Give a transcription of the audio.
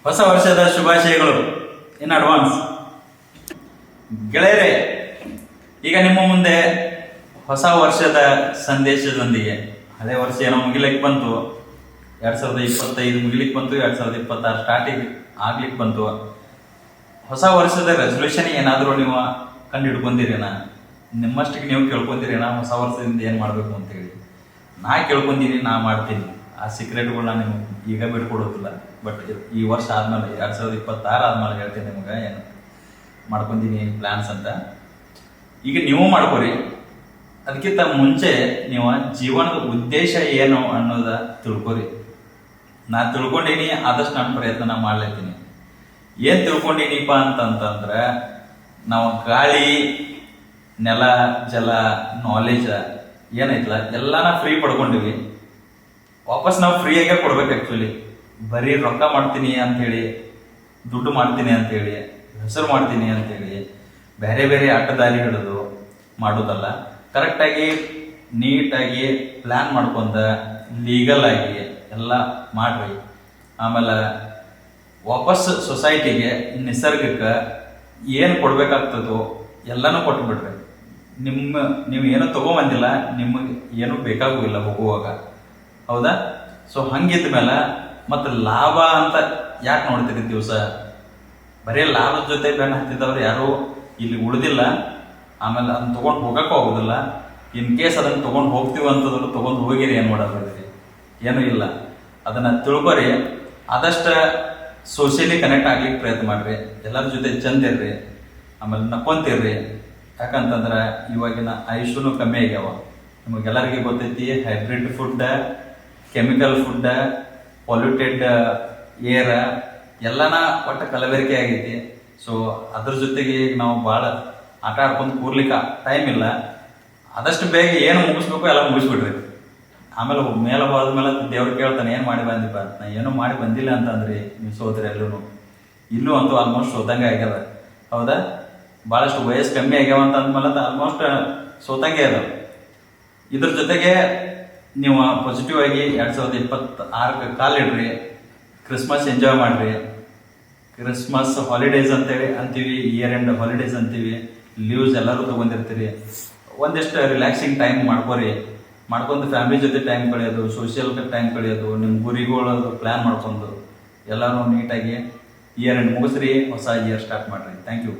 ಹೊಸ ವರ್ಷದ ಶುಭಾಶಯಗಳು ಇನ್ ಅಡ್ವಾನ್ಸ್. ಗೆಳೆಯರೇ, ಈಗ ನಿಮ್ಮ ಮುಂದೆ ಹೊಸ ವರ್ಷದ ಸಂದೇಶದೊಂದಿಗೆ ಹಳೆ ವರ್ಷ ಏನೋ ಮುಗಿಲಿಕ್ಕೆ ಬಂತು, 2025 ಮುಗಿಲಿಕ್ಕೆ ಬಂತು, 2026 ಸ್ಟಾರ್ಟಿಂಗ್ ಆಗ್ಲಿಕ್ಕೆ ಬಂತು. ಹೊಸ ವರ್ಷದ ರೆಸೊಲ್ಯೂಷನ್ ಏನಾದರೂ ನೀವು ಕಂಡು ಹಿಡ್ಕೊಂಡಿರೇನಾ? ನಿಮ್ಮಷ್ಟಿಗೆ ನೀವು ಕೇಳ್ಕೊಂತೀರೇನಾ ಹೊಸ ವರ್ಷದಿಂದ ಏನು ಮಾಡಬೇಕು ಅಂತೇಳಿ? ನಾ ಕೇಳ್ಕೊಂತೀನಿ, ನಾ ಮಾಡ್ತೀನಿ. ಆ ಸೀಕ್ರೆಟ್ಗಳನ್ನ ನಿಮ್ಗೆ ಈಗ ಬಿಟ್ಕೊಡೋದಿಲ್ಲ. ಬಟ್ ಈ ವರ್ಷ ಆದ್ಮೇಲೆ 2026 ಆದ್ಮೇಲೆ ಹೇಳ್ತೀನಿ ನಿಮ್ಗೆ ಏನು ಮಾಡ್ಕೊಂತೀನಿ ಪ್ಲ್ಯಾನ್ಸ್ ಅಂತ. ಈಗ ನೀವು ಮಾಡ್ಕೊರಿ. ಅದಕ್ಕಿಂತ ಮುಂಚೆ ನೀವು ಜೀವನದ ಉದ್ದೇಶ ಏನು ಅನ್ನೋದ ತಿಳ್ಕೊರಿ. ನಾ ತಿಳ್ಕೊಂಡೀನಿ, ಆದಷ್ಟು ನಾನು ಪ್ರಯತ್ನ ಮಾಡ್ಲತ್ತೀನಿ. ಏನು ತಿಳ್ಕೊಂಡಿನಿಪ್ಪ ಅಂತಂತಂದ್ರೆ, ನಾವು ಗಾಳಿ, ನೆಲ, ಜಲ, ನಾಲೆಜ್ ಏನೈತಲ್ಲ ಎಲ್ಲಾನ ಫ್ರೀ ಪಡ್ಕೊಂಡಿವಿ. ವಾಪಸ್ ನಾವು ಫ್ರೀಯಾಗೆ ಕೊಡ್ಬೇಕು. ಆ್ಯಕ್ಚುಲಿ ಬರೀ ರೊಕ್ಕ ಮಾಡ್ತೀನಿ ಅಂಥೇಳಿ, ದುಡ್ಡು ಮಾಡ್ತೀನಿ ಅಂಥೇಳಿ, ಹೆಸರು ಮಾಡ್ತೀನಿ ಅಂಥೇಳಿ ಬೇರೆ ಬೇರೆ ಅಡ್ಡದಾರಿ ಹಿಡಿದು ಮಾಡೋದಲ್ಲ. ಕರೆಕ್ಟಾಗಿ ನೀಟಾಗಿ ಪ್ಲ್ಯಾನ್ ಮಾಡ್ಕೊಂಡ ಲೀಗಲ್ ಆಗಿ ಎಲ್ಲ ಮಾಡ್ರಿ. ಆಮೇಲೆ ವಾಪಸ್ ಸೊಸೈಟಿಗೆ, ನಿಸರ್ಗಕ್ಕೆ ಏನು ಕೊಡ್ಬೇಕಾಗ್ತದೋ ಎಲ್ಲನೂ ಕೊಟ್ಬಿಡ್ರಿ. ನೀವು ಏನೂ ತೊಗೊಂಬಂದಿಲ್ಲ, ನಿಮಗೆ ಏನೂ ಬೇಕಾಗೋದಿಲ್ಲ ಹೋಗುವಾಗ. ಹೌದಾ? ಸೊ ಹಂಗಿದ್ದ ಮೇಲೆ ಮತ್ತು ಲಾಭ ಅಂತ ಯಾಕೆ ನೋಡ್ತೀರಿ ದಿವಸ? ಬರೀ ಲಾಭದ ಜೊತೆ ಬೆನ್ನು ಹತ್ತಿದವ್ರು ಯಾರೂ ಇಲ್ಲಿ ಉಳಿದಿಲ್ಲ. ಆಮೇಲೆ ಅದನ್ನ ತೊಗೊಂಡು ಹೋಗಕ್ಕೂ ಆಗೋದಿಲ್ಲ. ಇನ್ ಕೇಸ್ ಅದನ್ನು ತೊಗೊಂಡು ಹೋಗ್ತೀವಿ ಅಂತಂದ್ರೆ ತೊಗೊಂಡು ಹೋಗಿರಿ, ಏನು ಮಾಡೋದ್ರಿ? ಏನೂ ಇಲ್ಲ. ಅದನ್ನು ತಿಳ್ಕೊರಿ. ಆದಷ್ಟು ಸೋಷಿಯಲಿ ಕನೆಕ್ಟ್ ಆಗ್ಲಿಕ್ಕೆ ಪ್ರಯತ್ನ ಮಾಡಿರಿ. ಎಲ್ಲರ ಜೊತೆ ಚಂದ ಇರ್ರಿ. ಆಮೇಲೆ ನಕ್ಕೊಂತಿರ್ರಿ. ಯಾಕಂತಂದ್ರೆ ಇವಾಗಿನ ಆಯುಷ್ಯೂ ಕಮ್ಮಿ ಆಗ್ಯಾವ. ನಿಮಗೆಲ್ಲರಿಗೆ ಗೊತ್ತೈತಿ, hybrid food, chemical food, polluted air ಎಲ್ಲನ ಒಟ್ಟು ಕಲಬೆರಕೆ ಆಗೈತಿ. ಸೊ ಅದ್ರ ಜೊತೆಗೆ ಈಗ ನಾವು ಭಾಳ ಆಟ ಆಡ್ಕೊಂಡು ಕೂರ್ಲಿಕ್ಕೆ ಟೈಮ್ ಇಲ್ಲ. ಆದಷ್ಟು ಬೇಗ ಏನು ಮುಗಿಸ್ಬೇಕು ಎಲ್ಲ ಮುಗಿಸ್ಬಿಡ್ರಿ. ಆಮೇಲೆ ಮೇಲೆ ಹೋದ್ಮೇಲೆ ದೇವ್ರು ಕೇಳ್ತಾನೆ, ಏನು ಮಾಡಿ ಬಂದಿಪ್ಪ? ನಾ ಏನೂ ಮಾಡಿ ಬಂದಿಲ್ಲ ಅಂತಂದ್ರಿ ನೀವು ಸೋದ್ರಿ. ಇಲ್ಲೂ ಅಂತೂ ಆಲ್ಮೋಸ್ಟ್ ಸೋತಂಗೆ ಆಗ್ಯದ. ಹೌದಾ? ಭಾಳಷ್ಟು ವಯಸ್ಸು ಕಮ್ಮಿ ಆಗ್ಯಾವ ಅಂತ ಅಂದ್ಮೇಲೆ ಆಲ್ಮೋಸ್ಟ್ ಸೋತಂಗೆ ಅದ. ಇದ್ರ ಜೊತೆಗೆ ನೀವು ಪಾಸಿಟಿವ್ ಆಗಿ 2026 ಕಾಲಿಡ್ರಿ. ಕ್ರಿಸ್ಮಸ್ ಎಂಜಾಯ್ ಮಾಡಿರಿ. ಕ್ರಿಸ್ಮಸ್ ಹಾಲಿಡೇಸ್ ಅಂತೇಳಿ ಅಂತೀವಿ, ಇಯರ್ ಎಂಡ್ ಹಾಲಿಡೇಸ್ ಅಂತೀವಿ. ಲೀವ್ಸ್ ಎಲ್ಲರೂ ತೊಗೊಂಡಿರ್ತೀರಿ. ಒಂದಿಷ್ಟು ರಿಲ್ಯಾಕ್ಸಿಂಗ್ ಟೈಮ್ ಮಾಡ್ಕೊರಿ. ಮಾಡ್ಕೊಂಡು ಫ್ಯಾಮಿಲಿ ಜೊತೆ ಟೈಮ್ ಕಳೆಯೋದು, ಸೋಷಿಯಲ್ ಟೈಮ್ ಕಳೆಯೋದು, ನಿಮ್ಮ ಗುರಿಗಳದು ಪ್ಲ್ಯಾನ್ ಮಾಡ್ಕೊಂಡು ಎಲ್ಲರೂ ನೀಟಾಗಿ ಇಯರ್ ಎಂಡ್ ಮುಗಿಸ್ರಿ. ಹೊಸ ಇಯರ್ ಸ್ಟಾರ್ಟ್ ಮಾಡಿರಿ. Thank you.